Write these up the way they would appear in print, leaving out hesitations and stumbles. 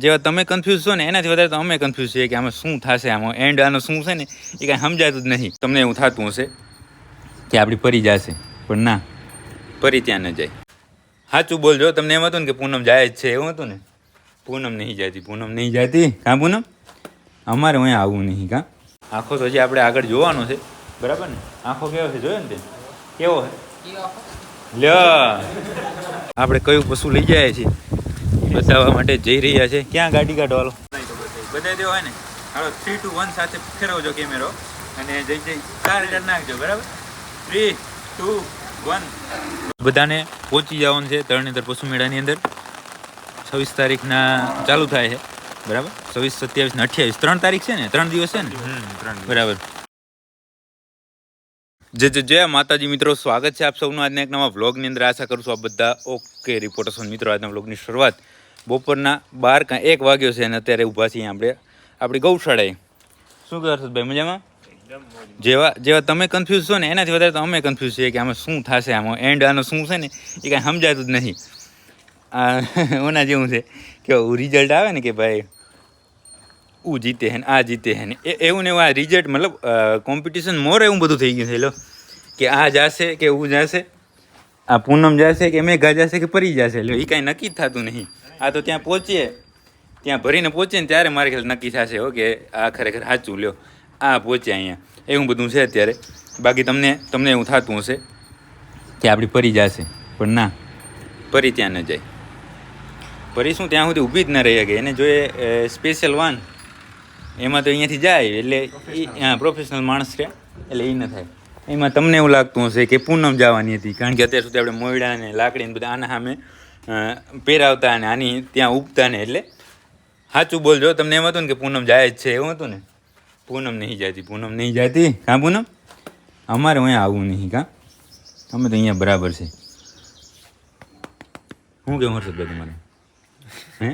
જેવા તમે કન્ફ્યુઝ છો ને એનાથી વધારે તો અમે કન્ફ્યુઝ છીએ કે આમાં શું થશે, આમાં એન્ડ આનો શું છે ને એ કાંઈ સમજાતું જ નહીં. તમને એવું થતું હશે કે આપણી પરી જશે, પણ ના, પરી ત્યાં ન જાય. સાચું બોલજો. તમને એમ હતું ને કે પૂનમ જાય જ છે, એવું હતું ને? પૂનમ નહીં જતી, પૂનમ નહીં જતી. કાં પૂનમ? અમારે અહીંયા આવવું નહીં. કાં આખો તો હજી આપણે આગળ જોવાનો છે, બરાબર ને? આખો કેવો છે જોયો ને તે? કેવો છે લ્યો? આપણે કયું પશુ લઈ જાય છીએ બતાવવા માટે જઈ રહ્યા છે. ક્યાં ગાડી કાઢો? હાલો બતાવી દેવો હોય ને. હાલો 3, 2, 1 સાથે ફેરવજો કેમેરો અને જઈ 4000 નાખજો, બરાબર? 3, 2, 1. બધાને પહોંચી જવાનું છે તરણેતર પશુ મેળાની અંદર. 26 તારીખના ચાલુ થાય છે, બરાબર? 26, 27 ને 28 3 તારીખ છે ને? 3 દિવસ છે ને? બરાબર. જય માતાજી મિત્રો, સ્વાગત છે આપ સૌનું આજના એક નવા વ્લોગની અંદર. આશા કરું છું આપ બધા ઓકે રિપોર્ટર્સ. મિત્રો આજના વ્લોગની શરૂઆત બપોરના 12 કાં 1 વાગ્યો છે અને અત્યારે ઊભા છીએ આપણે આપણી ગૌશાળાએ. શું કહે હર્ષદભાઈ, મજામાં? જેવા તમે કન્ફ્યુઝ છો ને એનાથી વધારે તો અમે કન્ફ્યુઝ છીએ કે આમાં શું થશે, આમાં એન્ડ આનો શું છે ને એ કાંઈ સમજાતું જ નહીં. ઓના જેવું છે કે રિઝલ્ટ આવે ને કે ભાઈ હું જીતે હે ને આ જીતે હે ને એવું ને એવું. આ રિઝલ્ટ મતલબ કોમ્પિટિશન મોર એવું બધું થઈ ગયું છે લો, કે આ જશે કે હું જશે, આ પૂનમ જશે કે મેઘા જશે કે પરી જશે. લો એ કાંઈ નક્કી જ થતું નહીં. આ તો ત્યાં પહોંચીએ, ત્યાં ભરીને પહોંચીએ ને ત્યારે મારે ખ્યાલ નક્કી થશે હો કે આ ખરેખર સાચું. લ્યો આ પહોંચ્યા અહીંયા, એવું બધું છે અત્યારે. બાકી તમને એવું થતું હશે કે આપણી પરી જશે, પણ ના, પરી ત્યાં ન જાય. પરી શું ત્યાં સુધી ઊભી જ ન રહી શકે. એને જોઈએ સ્પેશિયલ વાન, એમાં તો અહીંયાથી જાય એટલે પ્રોફેશનલ માણસ છે એટલે એ ન થાય. એમાં તમને એવું લાગતું હશે કે પૂનમ જવાની હતી, કારણ કે અત્યાર સુધી આપણે મોયડા ને લાકડી ને બધા આના સામે પહેરાવતા ને આની ત્યાં ઉગતા ને. એટલે સાચું બોલજો. તમને એમ હતું ને કે પૂનમ જાય જ છે, એવું હતું ને? પૂનમ નહીં જતી, પૂનમ નહીં જતી. કાં પૂનમ? અમારે અહીંયા આવવું નહીં. કાં અમે તો અહીંયા બરાબર છે. શું કેવું હર્ષદભાઈ તમારે? હે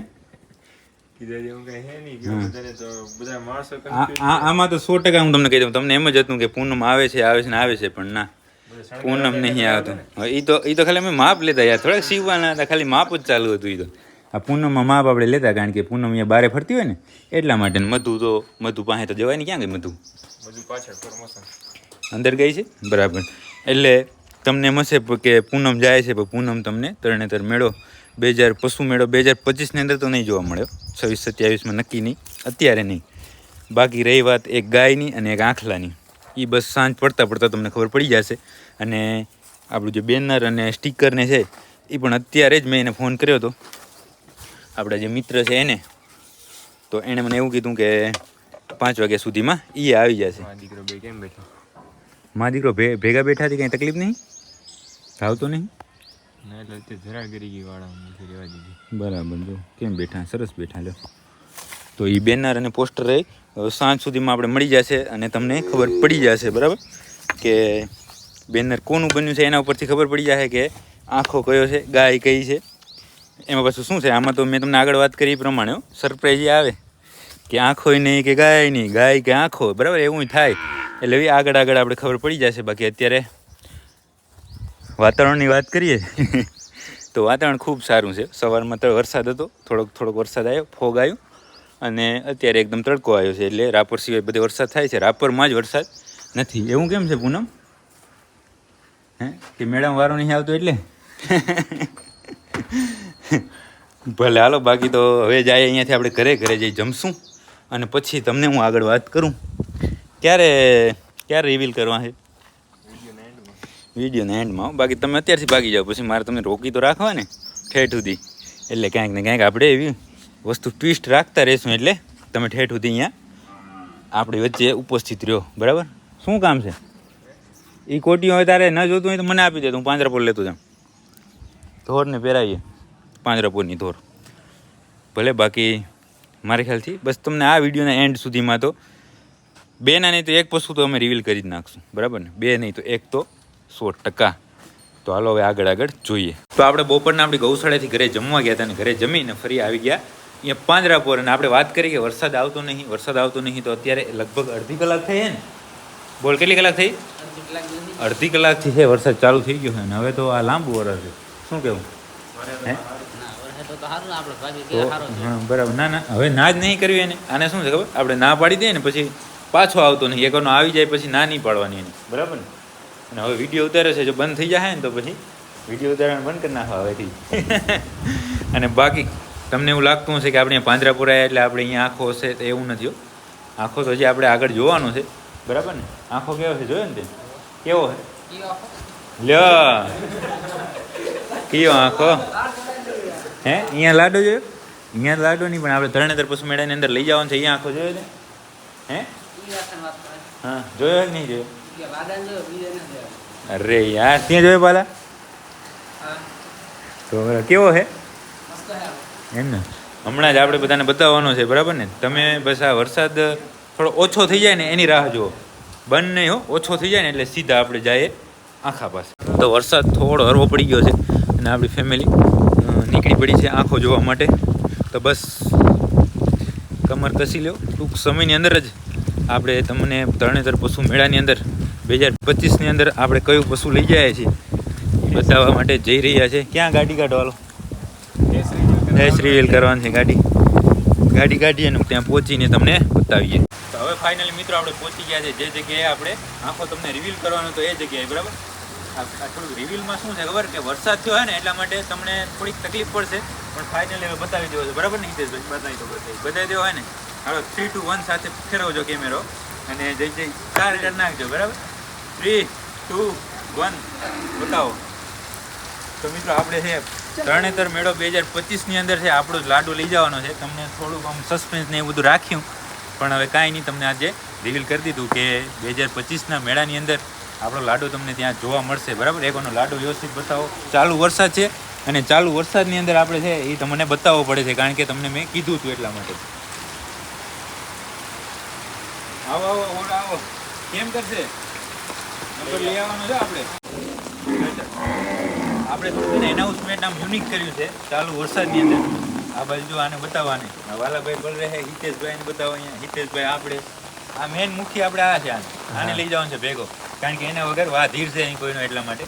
આમાં તો 100% હું તમને કહી દઉં. તમને એમ જ હતું કે પૂનમ આવે છે ને આવે છે, પણ ના, પૂનમ નહીં આવતું. એ તો ખાલી અમે માપ લેતા યાર, થોડાક સીવવાના હતા, ખાલી માપ જ ચાલુ હતું. એ તો આ પૂનમમાં માપ આપણે લેતા, કારણ કે પૂનમ અહીંયા બારે ફરતી હોય ને એટલા માટે. મધુ પાસે તો જવાય ને, ક્યાં ગઈ મધુ? અંદર ગઈ છે, બરાબર. એટલે તમને એમ હશે કે પૂનમ જાય છે, પણ પૂનમ તમને તરણેતર મેળો પશુ મેળો 2025ની અંદર તો નહીં જોવા મળ્યો. 26, 27માં નક્કી નહીં, અત્યારે નહીં. બાકી રહી વાત એક ગાયની અને એક આંખલાની, એ બસ સાંજ પડતા તમને ખબર પડી જશે. અને આપણું જે બેનર અને સ્ટીકરને છે એ પણ અત્યારે જ મેં એને ફોન કર્યો હતો, આપણા જે મિત્ર છે એને. તો એણે મને એવું કીધું કે 5 વાગ્યા સુધીમાં એ આવી જશે. મા દીકરો ભેગા બેઠાથી કંઈ તકલીફ નહીં? આવતો નહીં? બરાબર. જો કેમ બેઠા, સરસ બેઠા. લો તો એ બેનર અને પોસ્ટર રહી સાંજ સુધીમાં આપણે મળી જશે અને તમને ખબર પડી જશે, બરાબર, કે બેનર કોનું બન્યું છે. એના ઉપરથી ખબર પડી જશે કે આંખો કયો છે, ગાય કઈ છે. એમાં પાછું શું છે, આમાં તો મેં તમને આગળ વાત કરી એ પ્રમાણે સરપ્રાઈઝ આવે કે આંખોય નહીં કે ગાય નહીં, ગાય કે આંખો, બરાબર, એવું થાય. એટલે એ આગળ આપણે ખબર પડી જશે. બાકી અત્યારે વાતાવરણની વાત કરીએ તો વાતાવરણ ખૂબ સારું છે. સવારમાં તો વરસાદ હતો, થોડોક વરસાદ આવ્યો, ફોગ આવ્યો, અને અત્યારે એકદમ તડકો આવ્યો છે. એટલે રાપર સિવાય બધે વરસાદ થાય છે, રાપરમાં જ વરસાદ નથી. એવું કેમ છે પૂનમ? હે કે મેડમ વારો નહીં આવતો એટલે? ભલે હાલો. બાકી તો હવે જાય અહીંયાથી આપણે ઘરે જઈ જમશું અને પછી તમને હું આગળ વાત કરું. ક્યારે રિવીલ કરવા છે? વિડીયોના એન્ડમાં. બાકી તમે અત્યારથી ભાગી જાઓ, પછી મારે તમને રોકી તો રાખવા ને ઠેઠ સુધી. એટલે ક્યાંક ને ક્યાંક આપણે એવી વસ્તુ ટ્વિસ્ટ રાખતા રહીશું, એટલે તમે ઠેઠ સુધી અહીંયા આપણી વચ્ચે ઉપસ્થિત રહ્યો, બરાબર. શું કામ છે? એ કોટીઓ હવે તારે ન જોતું હોય તો મને આપી દે, હું પાંજરાપોર લેતો જાઉં. ધોરને પહેરાવીએ, પાંજરાપોરની ધોર. ભલે. બાકી મારા ખ્યાલથી બસ તમને આ વિડીયોના એન્ડ સુધીમાં તો 2 ના નહીં તો 1 પશુ તો અમે રિવીલ કરી જ નાખશું, બરાબર ને? 2 નહીં તો 1 તો 100%. તો હાલો હવે આગળ જોઈએ. તો આપણે બપોરના આપણી ગૌશાળાથી ઘરે જમવા ગયા હતા, અને ઘરે જમીને ફરી આવી ગયા અહીંયા પાંજરાપોર. અને આપણે વાત કરી કે વરસાદ આવતો નહીં. તો અત્યારે લગભગ અડધી કલાક થઈ છે ને? બોલ, કેટલી કલાક થઈ? અડધી કલાકથી છે વરસાદ ચાલુ થઈ ગયો છે. અને હવે તો આ લાંબુ વરસ છે. શું કેવું? હે હા બરાબર. ના ના હવે ના જ નહીં કરવી એને. આને શું છે ખબર, આપણે ના પાડી દઈએ ને પછી પાછો આવતો નહીં. એકનો આવી જાય પછી ના નહીં પાડવાની એને, બરાબર ને. અને હવે વિડીયો ઉતારે છે, જો બંધ થઈ જાય ને તો પછી વિડીયો ઉતારવાનું બંધ કરી નાખવા હવેથી. અને બાકી તમને એવું લાગતું હશે કે આપણે પાંજરા પુરાયા એટલે આપણે અહીંયા આંખો હશે, તો એવું નથી. આંખો તો હજી આપણે આગળ જોવાનું છે, બરાબર ને. આંખો કેવો છે જોયો ને તે? કેવો છે લ્યો? કયો આંખો હે? અહીંયા લાડો જોયો? અહીંયા લાડો નહીં, પણ આપણે ધરણેતર પશુ મેળાની અંદર લઈ જવાનું છે. અહીંયા આંખો જોયો છે હે? હા જોયો કે નહીં જોયો? અરે યાર ત્યાં જોયો પાલા? તો કેવો છે એમ ને? હમણાં જ આપણે બધાને બતાવવાનો છે, બરાબર ને. તમે બસ આ વરસાદ થોડો ઓછો થઈ જાય ને એની રાહ જુઓ. બંધ નહીં હો, ઓછો થઈ જાય ને એટલે સીધા આપણે જઈએ આંખા પાસે. તો વરસાદ થોડો હરવો પડી ગયો છે અને આપણી ફેમિલી નીકળી પડી છે આંખો જોવા માટે. તો બસ કમર કસી લો, ટૂંક સમયની અંદર જ આપણે તમને તરણેતર પશુ મેળાની અંદર 2025ની અંદર આપણે કયું પશુ લઈ જાય છીએ બતાવવા માટે જઈ રહ્યા છે. ક્યાં ગાડી કાઢવાલો? જય રિવીલ કરવાનું છે ગાડી કાઢીએ ને ત્યાં પહોંચીને તમને બતાવીએ. તો હવે ફાઇનલી મિત્રો આપણે પહોંચી ગયા છે જે જગ્યાએ આપણે આંખો તમને રિવીલ કરવાનું તો એ જગ્યાએ, બરાબર. આ થોડુંક રિવીલમાં શું છે ખબર કે વરસાદ થયો હોય ને એટલા માટે તમને થોડીક તકલીફ પડશે, પણ ફાઇનલી હવે બતાવી દેવો છે, બરાબર ને હિતેશભાઈ? બતાવી દેવો હોય ને. હાલો 3, 2, 1 સાથે ફેરવજો કેમેરો અને જઈ સ્ટાર કરી નાખજો, બરાબર. 3, 2, 1 બતાવો. તો મિત્રો આપણે છે તરણેતર મેળો 2025ની અંદર છે આપણો જ લાડુ લઈ જવાનો છે. તમને થોડુંક આમ સસ્પેન્સ ને એવું બધું રાખ્યું, પણ હવે કાંઈ નહીં, તમને આજે રિવીલ કરી દીધું કે 2025ના મેળાની અંદર આપણો લાડુ તમને ત્યાં જોવા મળશે, બરાબર. એકોનો લાડુ વ્યવસ્થિત બતાવો. ચાલુ વરસાદ છે અને ચાલુ વરસાદની અંદર આપણે છે એ તમને બતાવવો પડે છે, કારણ કે તમને મેં કીધું હતું એટલા માટે. આવો આવો ઓલા આવો. કેમ કરશે? નંબર લઈ આવવાનો છે આપણે થોડું એનાઉન્સમેન્ટ આમ યુનિક કર્યું છે ચાલુ વરસાદની અંદર. આ બાજુ જો આને બતાવવાની, વાલાભાઈ બોલ રહે, હિતેશભાઈને બતાવો અહીંયા. હિતેશભાઈ આપણે આ મેન મુખી આપણે આ છે, આને લઈ જવાનું છે ભેગો, કારણ કે એના વગર વાહ ધીર છે અહીં કોઈનો, એટલા માટે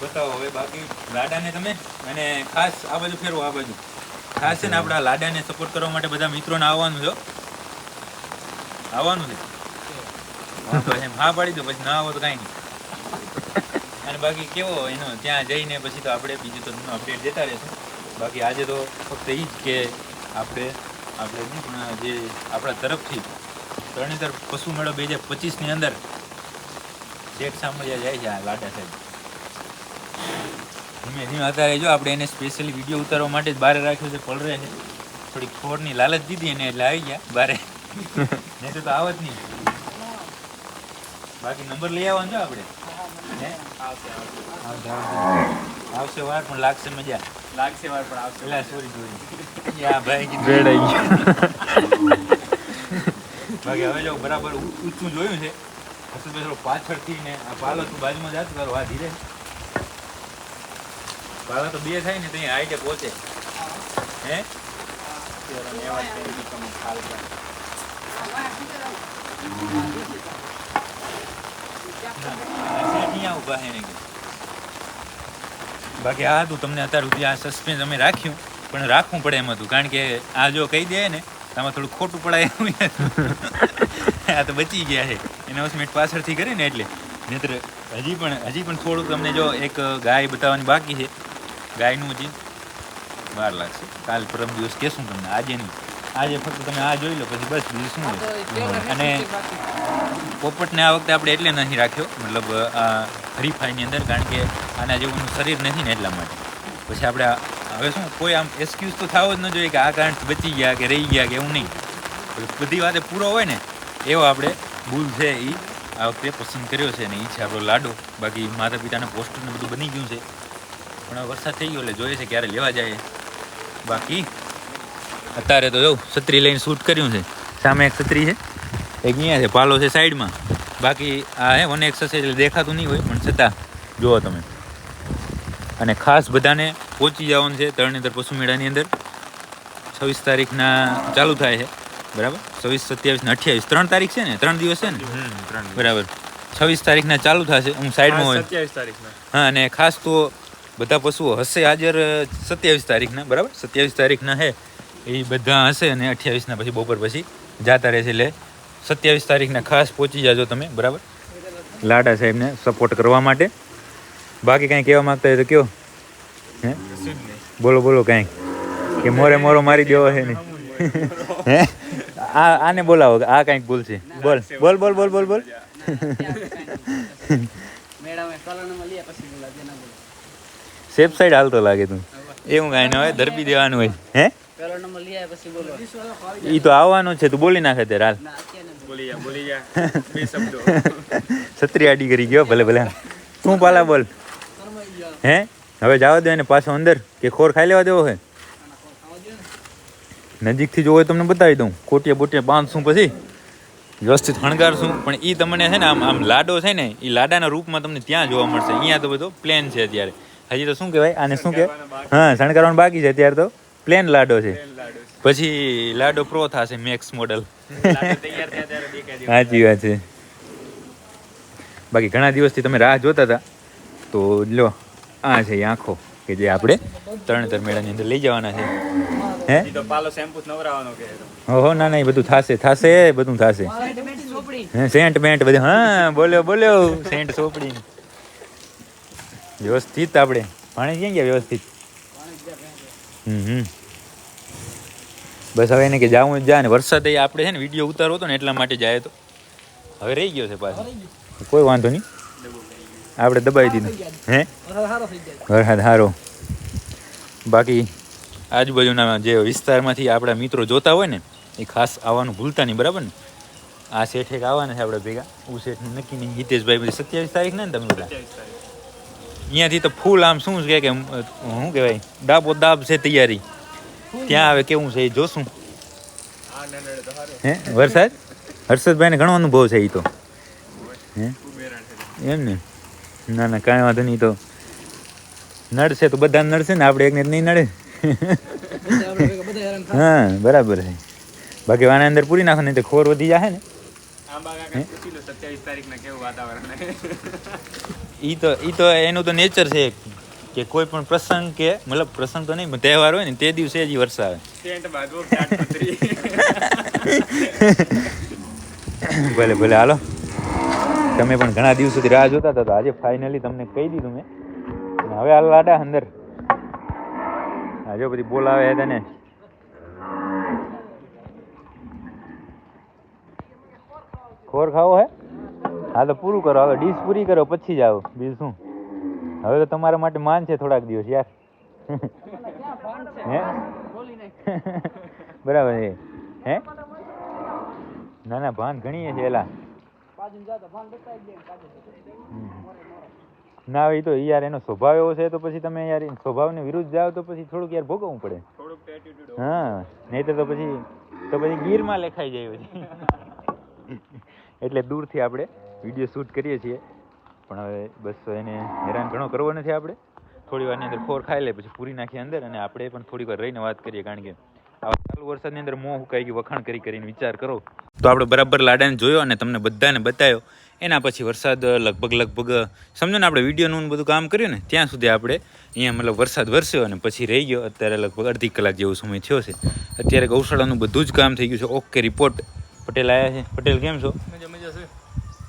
બતાવો. હવે બાકી લાડાને તમે અને ખાસ આ બાજુ ફેરવો, આ બાજુ ખાસ છે ને આપણા લાડાને સપોર્ટ કરવા માટે બધા મિત્રોને આવવાનું છે, આવવાનું છે. હા પાડી દો, પછી ના આવો તો કાંઈ નહીં. અને બાકી કેવો એનો ત્યાં જઈને પછી તો આપણે બીજું તો અપડેટ દેતા રહેશું. બાકી આજે તો ફક્ત એ જ કે આપણે નહીં પણ જે આપણા તરફથી તરણેતર પશુ મેળો 2025ની અંદર શેખ સાંભળ્યા જાય છે આ લાડા સાહેબ. ધીમે ધીમે અત્યારે જો આપણે એને સ્પેશિયલી વિડીયો ઉતારવા માટે જ બહાર રાખ્યો છે, પલરે છે. થોડીક ખોરની લાલચ દીધી એને એટલે આવી ગયા બહાર, નહીં તો આવત નહીં. બાકી નંબર લઈ આવવાનો છો આપણે. આવશે વાર પણ લાગશે મજા. લાગશે વાર પણ આવશે. પેલા સોરી ભાઈ રેડાઈ ગયો. બાકી હવે જો બરાબર ઊંચું જોયું છે, થોડો પાછળથી ને આ પાલો તું બાજુમાં જાતું તારો આ ધીરે. પાલા તો 2 થાય ને તો હાઈટે પહોંચે હે. બાકી આ હતું તમને અત્યાર સુધી આ સસ્પેન્સ અમે રાખ્યું, પણ રાખવું પડે એમ હતું, કારણ કે આ જો કહી દે ને આમાં થોડું ખોટું પડાય એવું. આ તો બચી ગયા છે એનાઉન્સમેન્ટ પાછળથી કરી ને એટલે. નહીતર હજી પણ થોડુંક તમને જો એક ગાય બતાવવાની બાકી છે. ગાયનું હજી વાર લાગશે, કાલ પરમ દિવસ કહેશું તમને, આજે નહીં. આજે ફક્ત તમે આ જોઈ લો પછી બસ બીજું શું હોય. અને પોપટને આ વખતે આપણે એટલે નથી રાખ્યો, મતલબ આ હરીફાઈની અંદર, કારણ કે આના જેવું શરીર નથી ને એટલા માટે. પછી આપણે હવે શું કોઈ આમ એક્સક્યુઝ તો થવો જ ન જોઈએ કે આ કારણથી બચી ગયા કે રહી ગયા કે એવું નહીં. બધી વાતે પૂરો હોય ને એવો આપણે બુલ છે એ આ વખતે પસંદ કર્યો છે, અને એ છે આપણો લાડો. બાકી માતા પિતાના પોસ્ટરને બધું બની ગયું છે, પણ વરસાદ થઈ ગયો એટલે જોઈએ છે ક્યારે લેવા જાય. બાકી અત્યારે તો જો છત્રી લઈને શૂટ કર્યું છે. સામે એક છત્રી છે, એક અહીંયા છે, પાલો છે સાઈડમાં. બાકી આ હે 1x હશે એટલે દેખાતું નહીં હોય, પણ છતાં જુઓ તમે. અને ખાસ બધાને પહોંચી જવાનું છે તરણેતર પશુ મેળાની અંદર. 26 તારીખના ચાલુ થાય છે, બરાબર. 26, 27 ને 28 3 તારીખ છે ને, 3 દિવસ છે ને, બરાબર. 26 તારીખના ચાલુ થશે. હું સાઈડમાં હોય 27 તારીખના. હા, અને ખાસ તો બધા પશુઓ હશે હાજર 27 તારીખના, બરાબર 27 તારીખના હે એ બધા હશે, અને 28ના પછી બપોર પછી જતા રહેશે. એટલે 27 તારીખના ખાસ પહોંચી જાજો તમે, બરાબર, લાડા સાહેબને સપોર્ટ કરવા માટે. બાકી કાંઈ કહેવા માગતા હોય તો કયો? હે બોલો બોલો કાંઈક, કે મોરો મારી દેવો છે નહીં? હે આને બોલાવો, આ કાંઈક બોલશે. બોલ બોલ બોલ બોલ બોલ બોલ. સેફ સાઈડ હાલતો લાગે તું. એવું કાંઈ ના હોય, ધરબી દેવાનું હોય. હે ઈ તો આવવાનું છે, તું બોલી નાખે ત્યારે હાલ. છત્રી આડી કરી ગયો. ભલે ભલે તું પાલા બોલ. હે હવે જવા દો એને પાછો અંદર, કે ખોર ખાઈ લેવા દેવો હે? નજીકથી જોવો તમને બતાવી દઉં. કોટિયા બોટિયા બાંધશું, પછી વ્યવસ્થિત શણગારશું. પણ એ તમને છે ને આમ લાડો છે ને, એ લાડાના રૂપમાં તમને ત્યાં જોવા મળશે. અહીંયા તો બધો પ્લેન છે અત્યારે. હજી તો શું કહેવાય આને, શું કહેવાય? હા, શણગારવાનું બાકી છે. અત્યારે તો પ્લેન લાડો છે, પછી લાડો પ્રો થશે, મેક્સ મોડલ. સાચી વાત છે. બાકી ઘણા દિવસથી તમે રાહ જોતા હતા, તો લો આ છે આંખો, કે જે આપણે તરણેતર મેળાની અંદર લઈ જવાના છે. હે તો પાલો શેમ્પુ નવરાવાનો કે ઓહો, ના ના, એ બધું થશે બધું થશે. સેન્ટ બેન્ટ બધું. હા બોલ્યો સેન્ટ સોપડી વ્યવસ્થિત. આપણે પાણી ક્યાં ગયા વ્યવસ્થિત? બસ હવે એને કે જાવું જા ને. વરસાદ આપણે છે ને વિડીયો ઉતારવો હતો ને એટલા માટે જાય, તો હવે રહી ગયો છે પાછો. કોઈ વાંધો નહીં, આપણે દબાવી દીધું. હે વરસાદ સારો. બાકી આજુબાજુના જે વિસ્તારમાંથી આપણા મિત્રો જોતા હોય ને, એ ખાસ આવવાનું ભૂલતા નહીં, બરાબર ને? આ શેઠ એક આવવાના છે આપણે ભેગા. હું શેઠનું નક્કી નહીં. હિતેશભાઈ બધી 27 તારીખ ને તમે બધા અહીંયાથી તો ફૂલ આમ શું છે કે શું કહેવાય, દાબ છે તૈયારી. ત્યાં આવે કેવું છે એ જોશું. હે વરસાદ હર્ષદભાઈને ઘણો અનુભવ છે એ તો. હે એમ ને? ના ના કાંઈ વાંધો નહીં. તો નડશે તો બધા નડશે ને, આપણે એકને નહીં નડે. હા બરાબર છે. બાકી આના અંદર પૂરી નાખો, નહીં તો ખોર વધી જાય ને. ઈ તો એનું તો નેચર છે કે કોઈ પણ પ્રસંગ, કે મતલબ પ્રસંગ તો નહીં, તહેવાર હોય ને તે દિવસે જ વરસાદ આવે. ભલે ભલે હાલો. તમે પણ ઘણા દિવસોથી રાહ જોતા હતા, તો આજે ફાઇનલી તમને કહી દીધું મેં. હવે હાલ લાડા અંદર. જો બધી બોલાવે તને. ખોર ખાવો હે? હા તો પૂરું કરો, હવે ડીશ પૂરી કરો પછી જ આવો. બીજું શું, હવે તો તમારા માટે માન છે થોડાક દિવસ યાર. હે બરાબર છે. હે ના ના, ભાન ઘણી છે એલા. ના એ તો યાર એનો સ્વભાવ એવો છે, તો પછી તમે યાર સ્વભાવને વિરુદ્ધ જાઓ તો પછી થોડુંક યાર ભોગવવું પડે. હા, નહીતર તો પછી ગીરમાં લેખાઈ જાય પછી. એટલે દૂરથી આપણે વિડીયો શૂટ કરીએ છીએ. પણ હવે બસ એને હેરાન ઘણો કરવો નથી. આપણે થોડી વારની અંદર ખોર ખાઈ લે, પછી પૂરી નાખીએ અંદર, અને આપણે પણ થોડીક વાર રહીને વાત કરીએ. કારણ કે આવા ચાલુ વરસાદની અંદર મોં હુકાઈ ગયું, વખાણ કરીને વિચાર કરો. તો આપણે બરાબર લાડાને જોયો અને તમને બધાને બતાવ્યો. એના પછી વરસાદ લગભગ સમજો ને, આપણે વિડીયોનું બધું કામ કર્યું ને ત્યાં સુધી આપણે અહીંયા મતલબ વરસાદ વરસ્યો અને પછી રહી ગયો. અત્યારે લગભગ અડધી કલાક જેવો સમય થયો છે. અત્યારે ગૌશાળાનું બધું જ કામ થઈ ગયું છે. Okay report. પટેલ આવ્યા છે. પટેલ કેમ છો?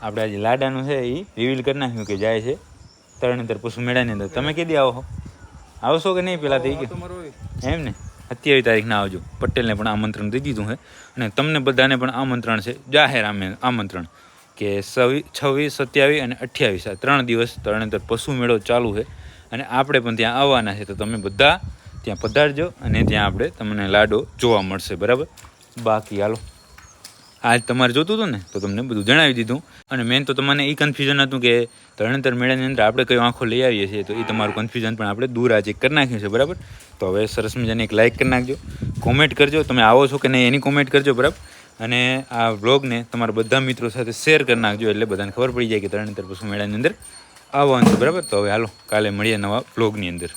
આપણે આજે લાડાનું છે એ રિવીલ કરી નાખ્યું કે જાય છે તરણેતર પશુ મેળાની અંદર. તમે કીધી આવશો કે નહીં? પેલા થઈ ગયું એમ ને? 27 તારીખના આવજો. પટેલને પણ આમંત્રણ દઈ દીધું છે, અને તમને બધાને પણ આમંત્રણ છે, જાહેર આમંત્રણ, કે 26, 27 અને 28 આ 3 દિવસ તરણેતર પશુ મેળો ચાલુ છે, અને આપણે પણ ત્યાં આવવાના છે. તો તમે બધા ત્યાં પધારજો, અને ત્યાં આપણે તમને લાડો જોવા મળશે, બરાબર? બાકી હાલો, આજ તમારે જોતું હતું ને તો તમને બધું જણાવી દીધું. અને મેન તો તમને એ કન્ફ્યુઝન હતું કે તરણેતર મેળાની અંદર આપણે કયો આંખો લઈ આવીએ છીએ, તો એ તમારું કન્ફ્યુઝન પણ આપણે દૂર આજે કરી નાખ્યું છે, બરાબર? તો હવે સરસ મજાની એક લાઇક કરી નાખજો, કોમેન્ટ કરજો, તમે આવો છો કે નહીં એની કોમેન્ટ કરજો, બરાબર? અને આ વ્લોગને તમારા બધા મિત્રો સાથે શેર કરી નાખજો, એટલે બધાને ખબર પડી જાય કે તરણેતર પશુ મેળાની અંદર આવવાનું છે, બરાબર? તો હવે હાલો, કાલે મળીએ નવા વ્લોગની અંદર.